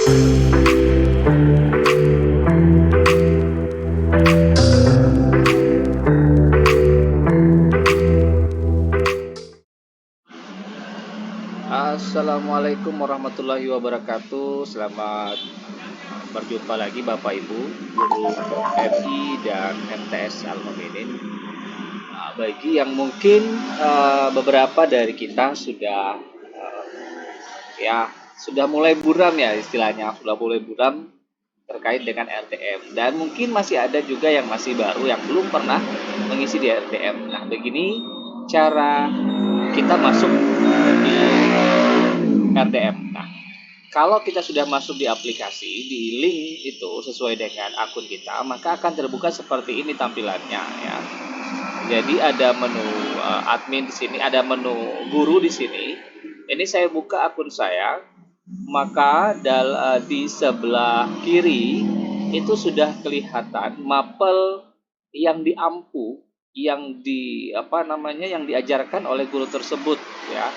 Assalamualaikum warahmatullahi wabarakatuh. Selamat berjumpa lagi Bapak Ibu, guru FI dan MTS Al-Mu'minin. Bagi yang mungkin beberapa dari kita sudah sudah mulai buram ya istilahnya, sudah mulai buram terkait dengan RTM, dan mungkin masih ada juga yang masih baru yang belum pernah mengisi di RTM. Nah, begini cara kita masuk di RTM. Nah, kalau kita sudah masuk di aplikasi, di link itu sesuai dengan akun kita, maka akan terbuka seperti ini tampilannya ya. Jadi ada menu admin di sini, ada menu guru di sini. Ini saya buka akun saya, maka di sebelah kiri itu sudah kelihatan mapel yang diampu, yang diajarkan oleh guru tersebut ya.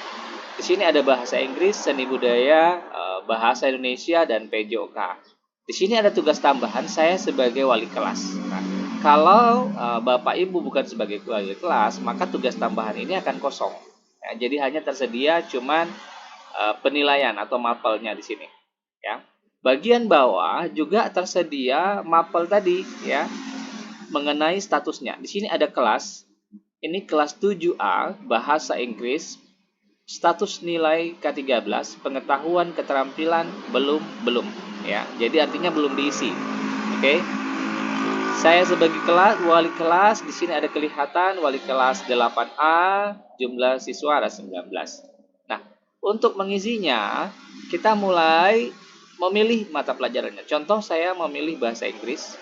Di sini ada bahasa Inggris, seni budaya, bahasa Indonesia, dan PJOK. Di sini ada tugas tambahan saya sebagai wali kelas. Nah, kalau Bapak Ibu bukan sebagai wali kelas, maka tugas tambahan ini akan kosong. Ya, jadi hanya tersedia cuman penilaian atau mapelnya di sini. Ya. Bagian bawah juga tersedia mapel tadi ya, mengenai statusnya. Di sini ada kelas. Ini kelas 7A bahasa Inggris. Status nilai K13, pengetahuan keterampilan belum ya. Jadi artinya belum diisi. Oke. Saya sebagai wali kelas, di sini ada kelihatan wali kelas 8A, jumlah siswa ada 19. Nah, untuk mengisinya kita mulai memilih mata pelajarannya. Contoh saya memilih bahasa Inggris.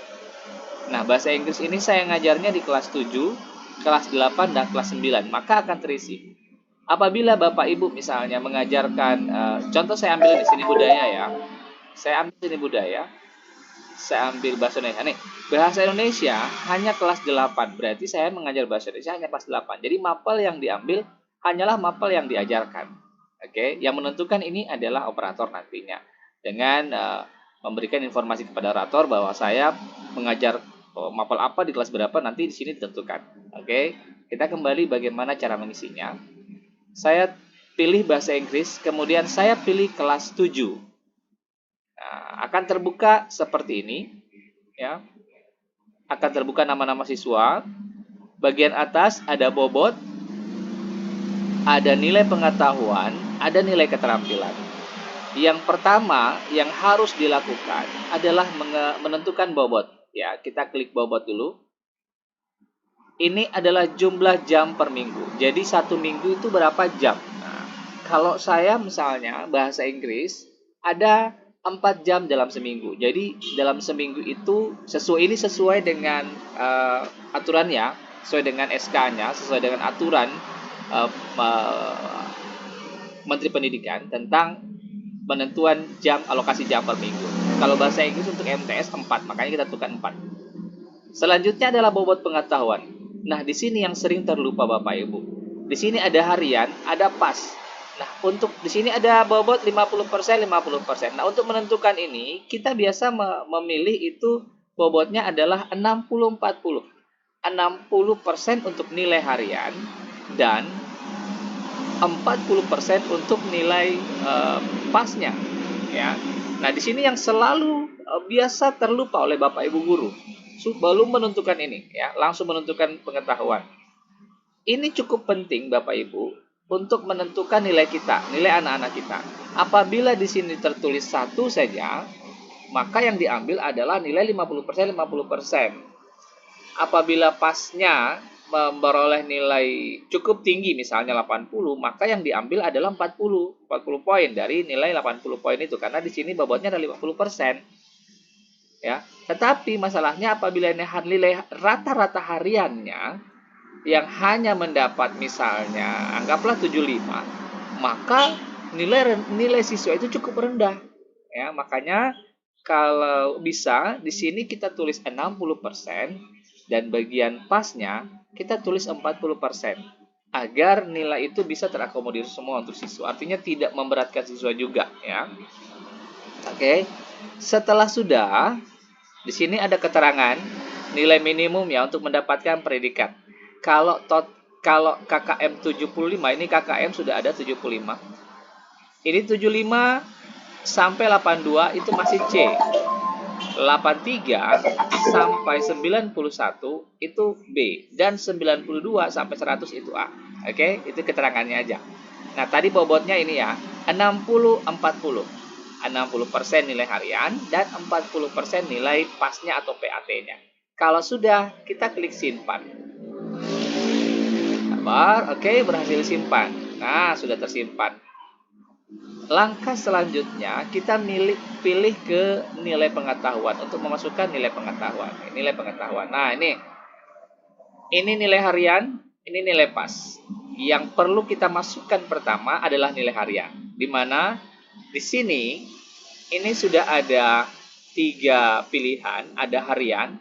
Nah, bahasa Inggris ini saya ngajarnya di kelas 7, kelas 8 dan kelas 9, maka akan terisi. Apabila Bapak Ibu misalnya mengajarkan, contoh saya ambil di sini budaya ya. Saya ambil sini budaya. Saya ambil bahasa Indonesia. Nih, bahasa Indonesia hanya kelas 8. Berarti saya mengajar bahasa Indonesia hanya kelas 8. Jadi mapel yang diambil hanyalah mapel yang diajarkan. Oke, yang menentukan ini adalah operator nantinya. Dengan memberikan informasi kepada operator bahwa saya mengajar mapel apa di kelas berapa, nanti di sini ditentukan. Oke, kita kembali bagaimana cara mengisinya. Saya pilih bahasa Inggris, kemudian saya pilih kelas 7. Nah, akan terbuka seperti ini ya. Akan terbuka nama-nama siswa. Bagian atas ada bobot, ada nilai pengetahuan, ada nilai keterampilan. Yang pertama yang harus dilakukan adalah menentukan bobot ya. Kita klik bobot dulu. Ini adalah jumlah jam per minggu. Jadi satu minggu itu berapa jam? Nah, kalau saya misalnya bahasa Inggris ada 4 jam dalam seminggu. Jadi dalam seminggu itu sesuai dengan aturannya, sesuai dengan SK-nya, sesuai dengan aturan Menteri Pendidikan tentang penentuan jam alokasi jam per minggu. Kalau bahasa Inggris untuk MTS 4, makanya kita tentukan 4. Selanjutnya adalah bobot pengetahuan. Nah, di sini yang sering terlupa Bapak Ibu. Di sini ada harian, ada pas. Nah, untuk di sini ada bobot 50%, 50%. Nah, untuk menentukan ini, kita biasa memilih itu bobotnya adalah 60-40. 60% untuk nilai harian dan 40% untuk nilai pasnya, ya. Nah, di sini yang selalu biasa terlupa oleh Bapak Ibu guru. Belum menentukan ini ya, langsung menentukan pengetahuan. Ini cukup penting Bapak Ibu untuk menentukan nilai kita, nilai anak-anak kita. Apabila di sini tertulis 1 saja, maka yang diambil adalah nilai 50%, 50%. Apabila pasnya memperoleh nilai cukup tinggi misalnya 80, maka yang diambil adalah 40 poin dari nilai 80 poin itu, karena di sini bobotnya ada 50%. Ya, tetapi masalahnya apabila nilai rata-rata hariannya yang hanya mendapat misalnya anggaplah 75, maka nilai siswa itu cukup rendah. Ya, makanya kalau bisa di sini kita tulis 60% dan bagian pasnya kita tulis 40% agar nilai itu bisa terakomodir semua untuk siswa. Artinya tidak memberatkan siswa juga ya. Oke. Setelah sudah, di sini ada keterangan nilai minimum ya untuk mendapatkan predikat. Kalau KKM 75, ini KKM sudah ada 75. Ini 75 sampai 82 itu masih C. 83 sampai 91 itu B, dan 92 sampai 100 itu A. Oke, itu keterangannya aja. Nah, tadi bobotnya ini ya, 60-40. 60% nilai harian dan 40% nilai pasnya atau PAT-nya. Kalau sudah, kita klik simpan. Sabar, oke, berhasil simpan. Nah, sudah tersimpan. Langkah selanjutnya kita pilih ke nilai pengetahuan untuk memasukkan nilai pengetahuan. Nilai pengetahuan. Nah, ini nilai harian, ini nilai pas. Yang perlu kita masukkan pertama adalah nilai harian. Di mana di sini ini sudah ada 3 pilihan, ada harian,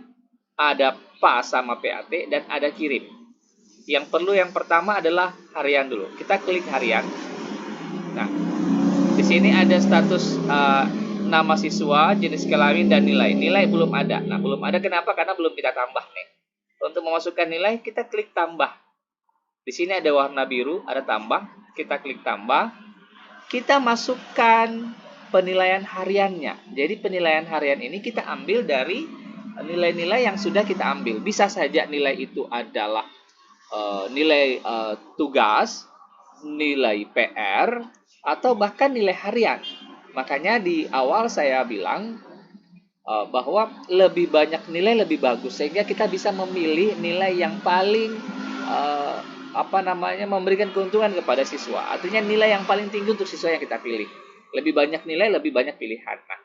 ada pas sama PAT, dan ada kirim. Yang perlu yang pertama adalah harian dulu. Kita klik harian. Nah, di sini ada status nama siswa, jenis kelamin, dan nilai. Nilai belum ada. Nah, belum ada kenapa? Karena belum kita tambah nih. Untuk memasukkan nilai, kita klik tambah. Di sini ada warna biru, ada tambah. Kita klik tambah. Kita masukkan penilaian hariannya. Jadi penilaian harian ini kita ambil dari nilai-nilai yang sudah kita ambil. Bisa saja nilai itu adalah nilai tugas, nilai PR, atau bahkan nilai harian. Makanya di awal saya bilang bahwa lebih banyak nilai lebih bagus, sehingga kita bisa memilih nilai yang paling memberikan keuntungan kepada siswa. Artinya nilai yang paling tinggi untuk siswa yang kita pilih. Lebih banyak nilai, lebih banyak pilihan. Nah,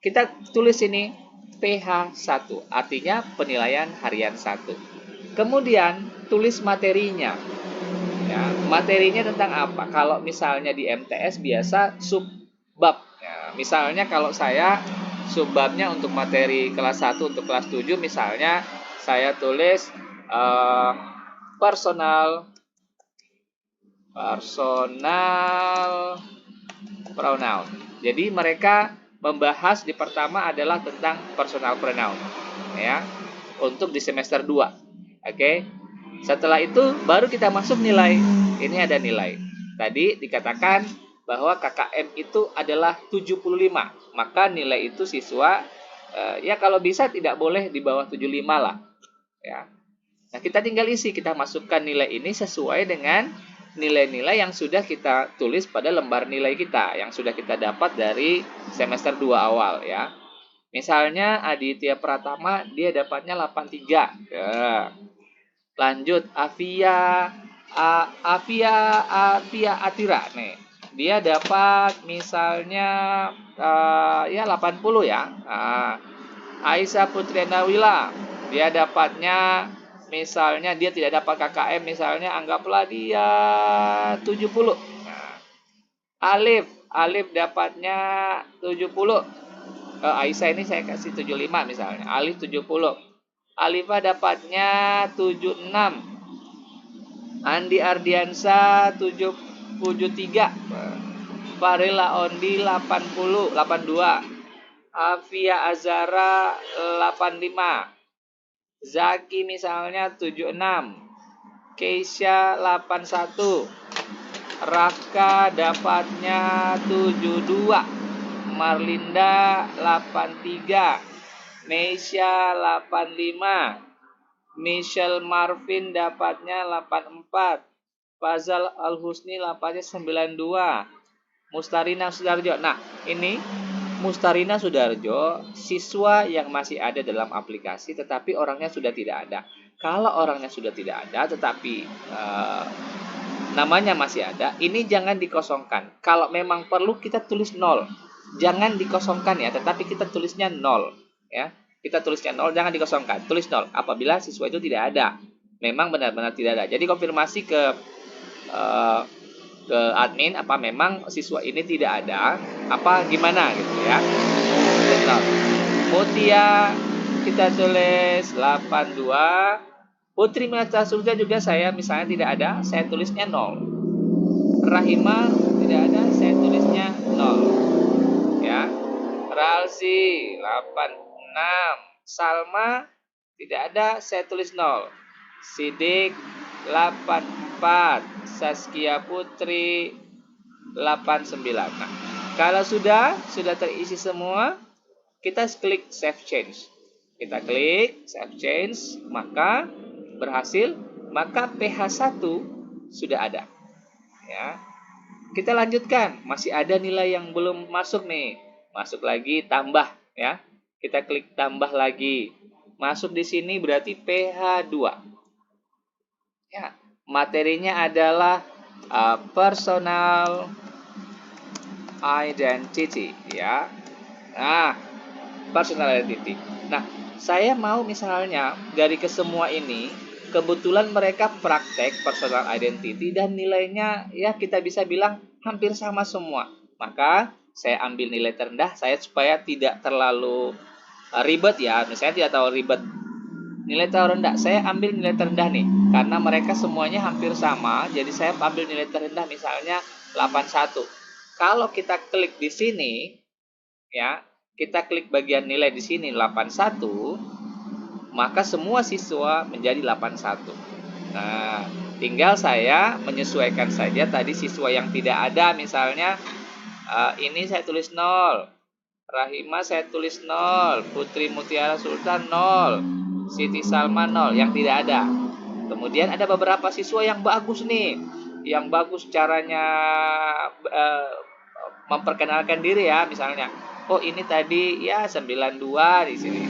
kita tulis ini PH1, artinya penilaian harian 1. Kemudian tulis materinya. Ya, materinya tentang apa? Kalau misalnya di MTS biasa subbab. Ya, misalnya kalau saya subbabnya untuk materi kelas 1 untuk kelas 7, misalnya saya tulis personal pronoun. Jadi mereka membahas di pertama adalah tentang personal pronoun, ya, untuk di semester 2. Oke. Setelah itu baru kita masuk nilai. Ini ada nilai. Tadi dikatakan bahwa KKM itu adalah 75. Maka nilai itu siswa ya kalau bisa tidak boleh di bawah 75 lah. Ya. Nah, kita tinggal isi, kita masukkan nilai ini sesuai dengan nilai-nilai yang sudah kita tulis pada lembar nilai kita, yang sudah kita dapat dari semester 2 awal ya. Misalnya Aditya Pratama dia dapatnya 83. Ya. Lanjut Afia Atira nih. Dia dapat misalnya ya 80 ya. Aisyah Putriana Wila dia dapatnya misalnya dia tidak dapat KKM, misalnya anggaplah dia 70. Nah, Alif dapatnya 70. Aisyah ini saya kasih 75 misalnya. Alif 70. Alifah dapatnya 76. Andi Ardiansa 73. Farila Ondi 82. Afia Azara 85. Zaki misalnya 76. Keisha 81. Raka dapatnya 72. Marlinda 83. Meisha 85. Michelle Marvin dapatnya 84. Fazal Al-Husni dapatnya 92. Mustarina Sudarjo. Nah, ini Mustarina Sudarjo, siswa yang masih ada dalam aplikasi tetapi orangnya sudah tidak ada. Kalau orangnya sudah tidak ada tetapi namanya masih ada, ini jangan dikosongkan. Kalau memang perlu kita tulis 0. Jangan dikosongkan ya, tetapi kita tulisnya 0 ya. Kita tulisnya 0, jangan dikosongkan. Tulis 0 apabila siswa itu tidak ada. Memang benar-benar tidak ada. Jadi konfirmasi ke admin apa memang siswa ini tidak ada, apa gimana gitu ya. Mutia kita tulis 82. Putri Mata Surga juga saya misalnya tidak ada, saya tulisnya 0. Rahima tidak ada, saya tulisnya 0. Ya. Ralzi 86. Salma tidak ada, saya tulis 0. Sidik 84. Saskia Putri 89. Nah, kalau sudah terisi semua, kita klik save change. Kita klik save change, maka berhasil, maka PH1 sudah ada. Ya. Kita lanjutkan, masih ada nilai yang belum masuk nih. Masuk lagi, tambah ya. Kita klik tambah lagi. Masuk di sini berarti PH2. Ya, materinya adalah personal identity ya. Nah, personal identity. Nah, saya mau misalnya dari kesemua ini, kebetulan mereka praktek personal identity dan nilainya ya kita bisa bilang hampir sama semua. Maka saya ambil nilai terendah saya supaya tidak terlalu ribet ya. Misalnya tidak terlalu ribet. Nilai terlalu rendah, saya ambil nilai terendah nih. Karena mereka semuanya hampir sama, jadi saya ambil nilai terendah misalnya 81. Kalau kita klik di sini ya, kita klik bagian nilai di sini 81, maka semua siswa menjadi 81. Nah, tinggal saya menyesuaikan saja tadi siswa yang tidak ada misalnya ini saya tulis 0. Rahima saya tulis 0, Putri Mutiara Sultan 0, Siti Salma 0 yang tidak ada. Kemudian ada beberapa siswa yang bagus nih, yang bagus caranya memperkenalkan diri ya, misalnya oh ini tadi ya 92 di sini.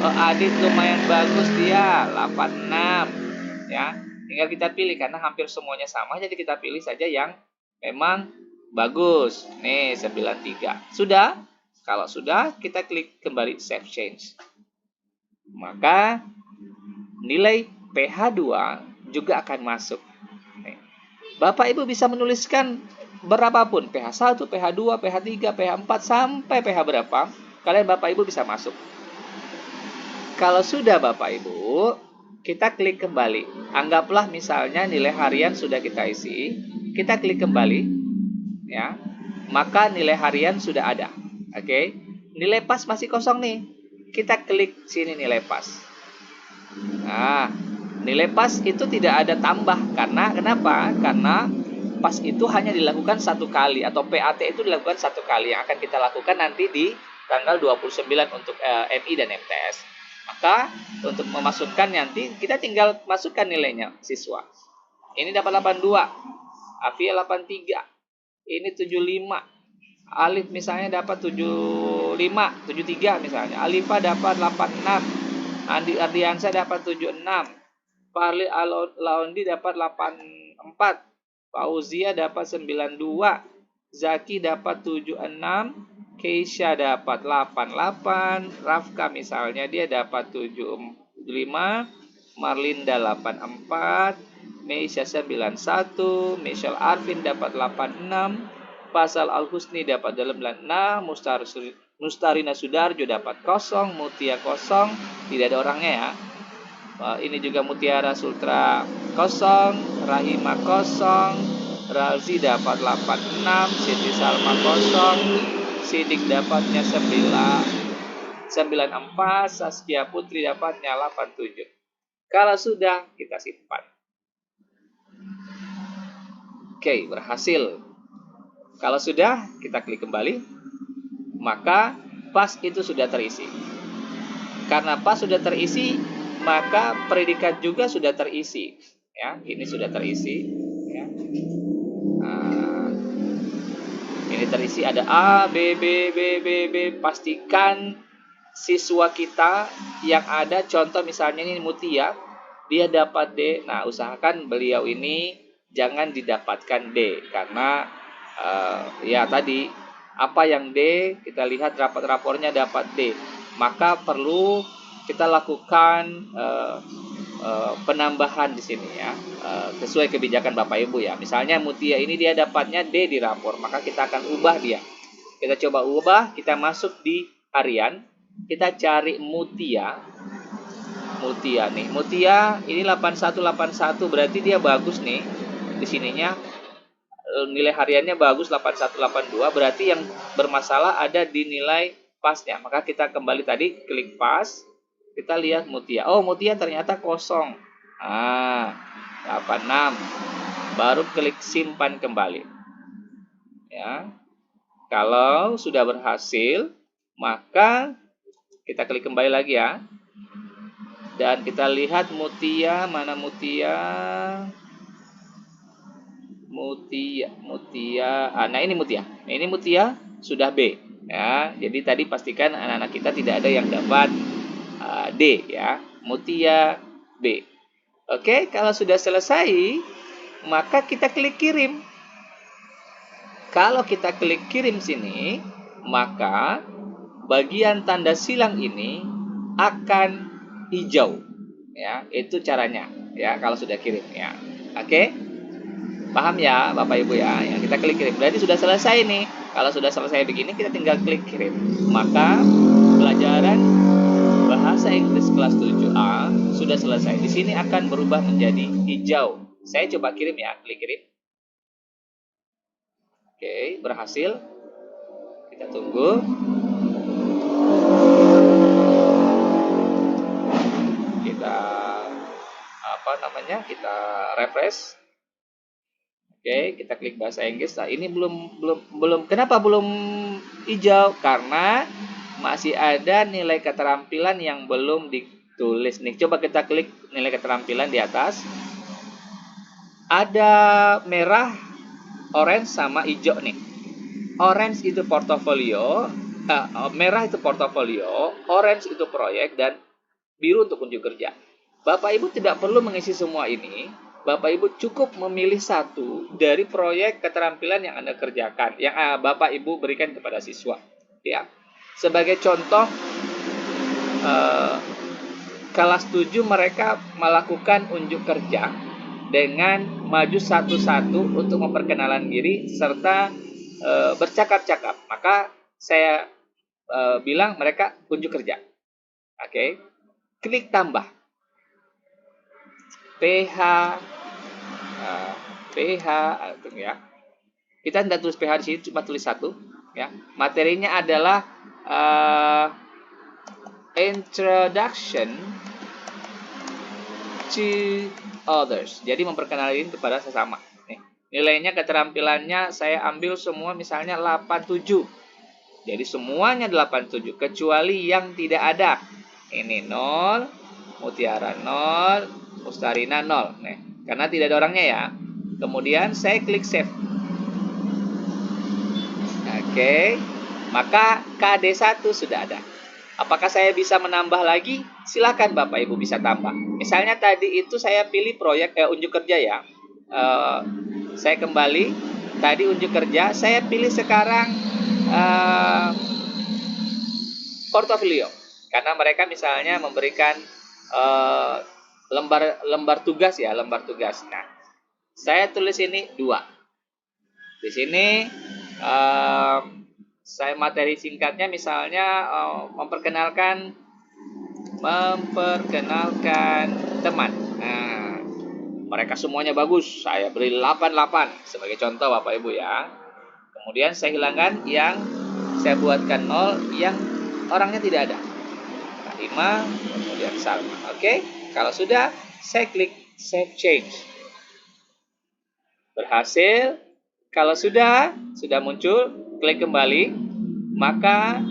Oh Adit lumayan bagus dia 86 ya. Tinggal kita pilih karena hampir semuanya sama, jadi kita pilih saja yang memang bagus. Nih 93. Sudah? Kalau sudah, kita klik kembali save change. Maka nilai PH2 juga akan masuk. Bapak Ibu bisa menuliskan berapapun, PH1, PH2, PH3, PH4 sampai PH berapa, kalian Bapak Ibu bisa masuk. Kalau sudah Bapak Ibu, kita klik kembali. Anggaplah misalnya nilai harian sudah kita isi, kita klik kembali ya. Maka nilai harian sudah ada. Oke. Nilai pas masih kosong nih. Kita klik sini nilai pas. Nah, nilai pas itu tidak ada tambah karena kenapa? Karena pas itu hanya dilakukan satu kali atau PAT itu dilakukan satu kali yang akan kita lakukan nanti di tanggal 29 untuk MI dan MTS. Maka untuk memasukkan nanti kita tinggal masukkan nilainya siswa. Ini dapat 82, Afia 83, ini 75, Alif misalnya dapat 75, 73 misalnya, Alifa dapat 86, Andi Ardiansa dapat 76, Farli Laundi dapat 84, Fauzia dapat 92, Zaki dapat 76, Keisha dapat 88, Rafka misalnya dia dapat 75, Marlinda 84, Meisha 91, Michelle Arvin dapat 86, Pasal Al-Husni dapat 86, Mustarina Sudarjo dapat 0, Mutia 0, tidak ada orangnya ya. Ini juga Mutiara Sultra 0, Rahima 0, Ralzi dapat 86, Siti Salma 0, Sidik dapatnya 94, Saskia Putri dapatnya 87. Kalau sudah, kita simpan. Oke, berhasil. Kalau sudah, kita klik kembali, maka pas itu sudah terisi. Karena pas sudah terisi, maka predikat juga sudah terisi. Ya, ini sudah terisi. Ya. Nah, ini terisi ada A, B, B, B, B, B. Pastikan siswa kita yang ada, contoh misalnya ini Mutia, dia dapat D. Nah, usahakan beliau ini jangan didapatkan D karena ya tadi apa yang D kita lihat rapornya dapat D, maka perlu kita lakukan penambahan di sini ya, sesuai kebijakan Bapak Ibu ya. Misalnya Mutia ini dia dapatnya D di rapor, maka kita akan ubah dia. Kita coba ubah, kita masuk di harian, kita cari Mutia nih. Mutia ini 8181 berarti dia bagus nih. Di sininya nilai hariannya bagus 8182, berarti yang bermasalah ada di nilai pasnya. Maka kita kembali tadi, klik pas. Kita lihat Mutia. Oh, Mutia ternyata kosong. 86. Baru klik simpan kembali. Ya. Kalau sudah berhasil, maka kita klik kembali lagi ya. Dan kita lihat Mutia, mana Mutia? Mutia. Nah ini Mutia. Nah, ini Mutia sudah B. Ya, jadi tadi pastikan anak-anak kita tidak ada yang dapat D ya. Mutia B. Oke, kalau sudah selesai, maka kita klik kirim. Kalau kita klik kirim sini, maka bagian tanda silang ini akan hijau. Ya, itu caranya. Ya, kalau sudah kirim ya. Oke. Paham ya Bapak Ibu ya? Yang kita klik kirim. Berarti sudah selesai nih. Kalau sudah selesai begini, kita tinggal klik kirim. Maka pelajaran bahasa Inggris kelas 7A sudah selesai. Di sini akan berubah menjadi hijau. Saya coba kirim ya, klik kirim. Oke, berhasil. Kita tunggu. Kita refresh. Oke, kita klik bahasa Inggris. Nah, ini belum. Kenapa belum hijau? Karena masih ada nilai keterampilan yang belum ditulis nih. Coba kita klik nilai keterampilan di atas. Ada merah, orange sama hijau nih. Orange itu portofolio, merah itu portofolio, orange itu proyek, dan biru untuk unjuk kerja. Bapak Ibu tidak perlu mengisi semua ini. Bapak Ibu cukup memilih satu dari proyek keterampilan yang Anda kerjakan, yang Bapak Ibu berikan kepada siswa. Ya, sebagai contoh, kelas 7 mereka melakukan unjuk kerja dengan maju satu-satu untuk memperkenalan diri serta bercakap-cakap. Maka saya bilang mereka unjuk kerja. Oke, klik tambah. PH ya. Kita tidak tulis PH di sini, cuma tulis satu ya. Materinya adalah introduction to others. Jadi memperkenalkan kepada sesama. Nih, nilainya keterampilannya saya ambil semua misalnya 87. Jadi semuanya 87 kecuali yang tidak ada. Ini 0, Mutiara 0, Mustarina 0. Nih, karena tidak ada orangnya ya. Kemudian saya klik save. Oke. Maka KD1 sudah ada. Apakah saya bisa menambah lagi? Silakan Bapak Ibu bisa tambah. Misalnya tadi itu saya pilih proyek unjuk kerja ya. Saya kembali. Tadi unjuk kerja, saya pilih sekarang portofolio. Karena mereka misalnya memberikan lembar tugas ya, lembar tugas. Nah, saya tulis ini 2. Di sini saya materi singkatnya misalnya memperkenalkan teman. Nah, mereka semuanya bagus. Saya beri 88 sebagai contoh Bapak Ibu ya. Kemudian saya hilangkan yang saya buatkan 0 yang orangnya tidak ada. 5, kemudian Salma. Oke, kalau sudah saya klik save change. Berhasil. Kalau sudah muncul, klik kembali, maka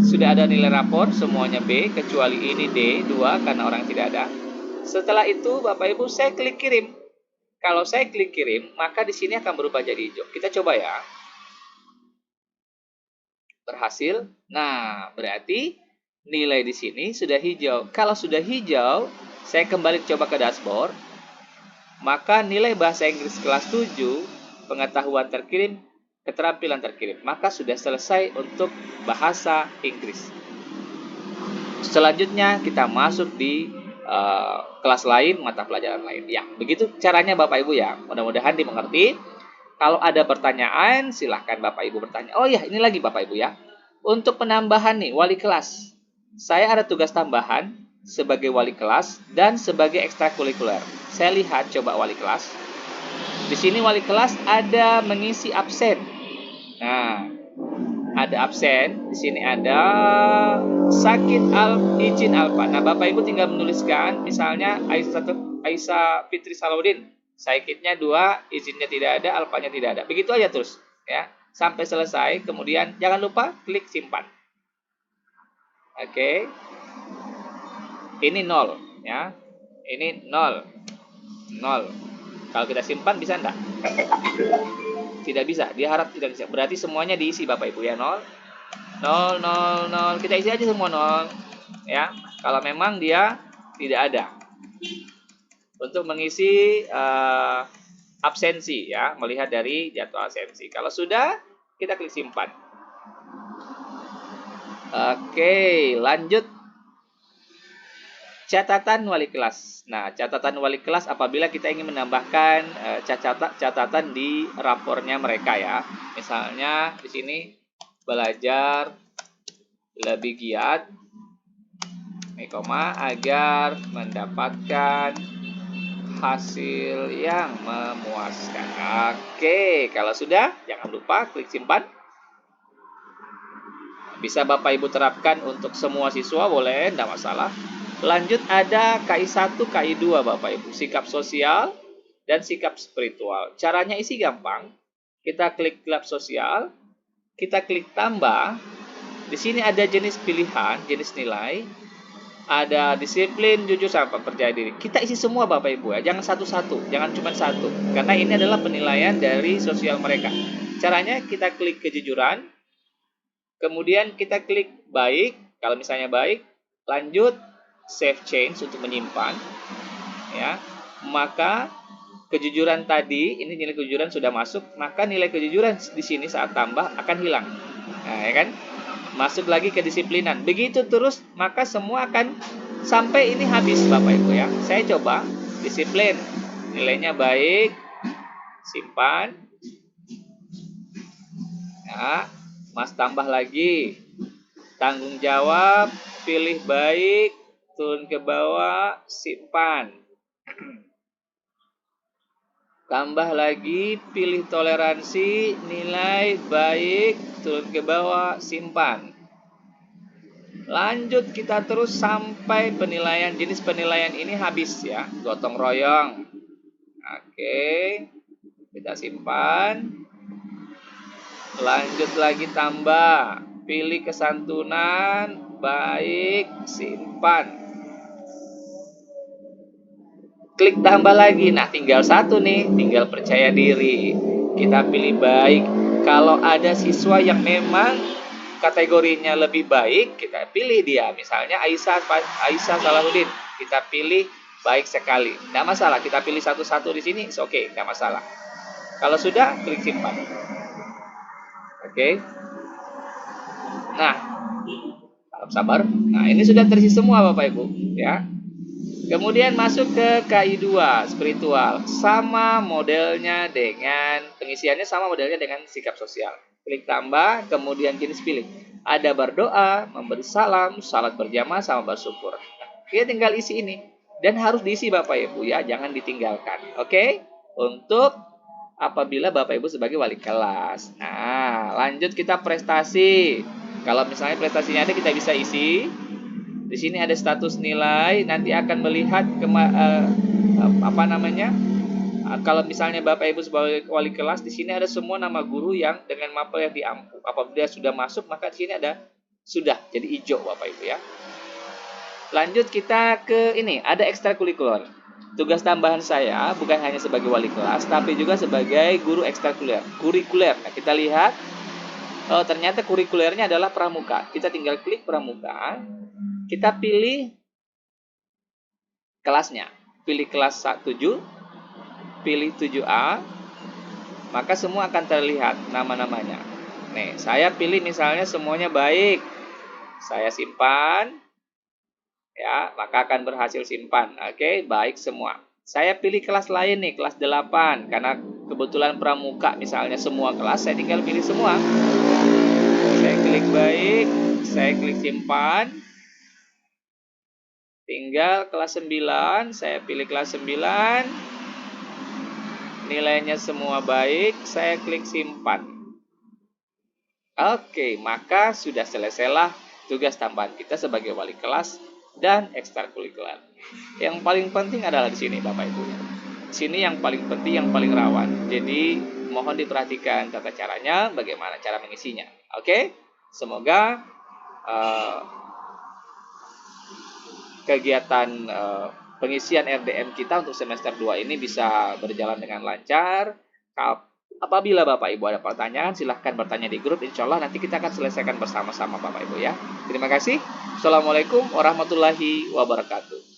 sudah ada nilai rapor semuanya B kecuali ini D2 karena orang tidak ada. Setelah itu Bapak Ibu saya klik kirim. Kalau saya klik kirim, maka di sini akan berubah jadi hijau. Kita coba ya. Berhasil. Nah, berarti nilai di sini sudah hijau. Kalau sudah hijau, saya kembali coba ke dashboard. Maka nilai bahasa Inggris kelas 7, pengetahuan terkirim, keterampilan terkirim. Maka sudah selesai untuk bahasa Inggris. Selanjutnya kita masuk di kelas lain, mata pelajaran lain. Ya, begitu caranya Bapak Ibu ya. Mudah-mudahan dimengerti. Kalau ada pertanyaan, silahkan Bapak Ibu bertanya. Oh ya, ini lagi Bapak Ibu ya. Untuk penambahan nih, wali kelas. Saya ada tugas tambahan sebagai wali kelas dan sebagai ekstrakurikuler. Saya lihat coba wali kelas. Di sini wali kelas ada mengisi absen. Nah, ada absen, di sini ada sakit izin alfa. Nah, Bapak Ibu tinggal menuliskan misalnya Aisyah Fitri Salahuddin, sakitnya 2, izinnya tidak ada, alfanya tidak ada. Begitu aja terus, ya. Sampai selesai, kemudian jangan lupa klik simpan. Oke. Ini 0, ya. Ini 0. 0. Kalau kita simpan bisa enggak? Tidak bisa, dia harap tidak bisa. Berarti semuanya diisi Bapak Ibu ya, 0. 0, 0, 0. Kita isi aja semua 0. Ya. Kalau memang dia tidak ada. Untuk mengisi absensi ya, melihat dari jadwal absensi. Kalau sudah, kita klik simpan. Oke, lanjut. Catatan wali kelas. Nah, catatan wali kelas apabila kita ingin menambahkan catatan di rapornya mereka ya. Misalnya di sini belajar lebih giat, agar mendapatkan hasil yang memuaskan. Oke, kalau sudah jangan lupa klik simpan. Bisa Bapak Ibu terapkan untuk semua siswa, boleh, tidak masalah. Lanjut ada KI 1, KI 2 Bapak Ibu, sikap sosial dan sikap spiritual. Caranya isi gampang. Kita klik lab sosial, kita klik tambah. Di sini ada jenis pilihan, jenis nilai, ada disiplin, jujur, sama percaya diri. Kita isi semua Bapak Ibu ya, jangan satu-satu, jangan cuma satu. Karena ini adalah penilaian dari sosial mereka. Caranya kita klik kejujuran, kemudian kita klik baik, kalau misalnya baik, lanjut save change untuk menyimpan, ya. Maka kejujuran tadi, ini nilai kejujuran sudah masuk, maka nilai kejujuran di sini saat tambah akan hilang. Nah, ya kan? Masuk lagi ke disiplinan. Begitu terus, maka semua akan sampai ini habis Bapak Ibu ya. Saya coba disiplin, nilainya baik, simpan. Ya, Mas tambah lagi. Tanggung jawab, pilih baik, turun ke bawah, simpan. Tambah lagi, pilih toleransi, nilai baik, turun ke bawah, simpan. Lanjut kita terus sampai penilaian, jenis penilaian ini habis ya, gotong royong. Oke, kita simpan. Lanjut lagi tambah, pilih kesantunan, baik, simpan. Klik tambah lagi. Nah, tinggal satu nih, tinggal percaya diri. Kita pilih baik. Kalau ada siswa yang memang kategorinya lebih baik, kita pilih dia. Misalnya Aisyah Salahuddin, kita pilih baik sekali. Tidak masalah, kita pilih satu-satu di sini, oke, tidak masalah. Kalau sudah, klik simpan. Oke. Nah, harap sabar. Nah, ini sudah terisi semua Bapak Ibu, ya. Kemudian masuk ke KI 2, spiritual. Sama modelnya dengan, pengisiannya sama modelnya dengan sikap sosial. Klik tambah, kemudian jenis pilih. Ada berdoa, memberi salam, salat berjamaah, sama bersyukur. Kita tinggal isi ini. Dan harus diisi Bapak Ibu ya, jangan ditinggalkan. Oke? Untuk apabila Bapak Ibu sebagai wali kelas. Nah, lanjut kita prestasi. Kalau misalnya prestasinya ada, kita bisa isi. Di sini ada status nilai, nanti akan melihat kalau misalnya Bapak Ibu sebagai wali kelas, di sini ada semua nama guru yang dengan mapel yang diampu. Apabila sudah masuk, maka di sini ada sudah jadi hijau Bapak Ibu ya. Lanjut kita ke ini, ada ekstrakurikuler. Tugas tambahan saya bukan hanya sebagai wali kelas, tapi juga sebagai guru kurikuler. Nah, kita lihat, oh ternyata kurikulernya adalah pramuka. Kita tinggal klik pramuka. Kita pilih kelasnya, pilih kelas 7, pilih 7A, maka semua akan terlihat nama-namanya. Nih, saya pilih misalnya semuanya baik, saya simpan, ya, maka akan berhasil simpan. Oke, baik semua. Saya pilih kelas lain nih, kelas 8, karena kebetulan pramuka misalnya semua kelas, saya tinggal pilih semua. Saya klik baik, saya klik simpan. Tinggal kelas 9, saya pilih kelas 9. Nilainya semua baik, saya klik simpan. Oke, maka sudah selesailah tugas tambahan kita sebagai wali kelas dan ekstrakurikuler. Yang paling penting adalah di sini Bapak Ibu. Di sini yang paling penting, yang paling rawan. Jadi mohon diperhatikan tata caranya, bagaimana cara mengisinya. Oke? Semoga eh, kegiatan pengisian RDM kita untuk semester 2 ini bisa berjalan dengan lancar. Apabila Bapak Ibu ada pertanyaan, silahkan bertanya di grup. Insya Allah nanti kita akan selesaikan bersama-sama Bapak Ibu ya. Terima kasih. Assalamualaikum warahmatullahi wabarakatuh.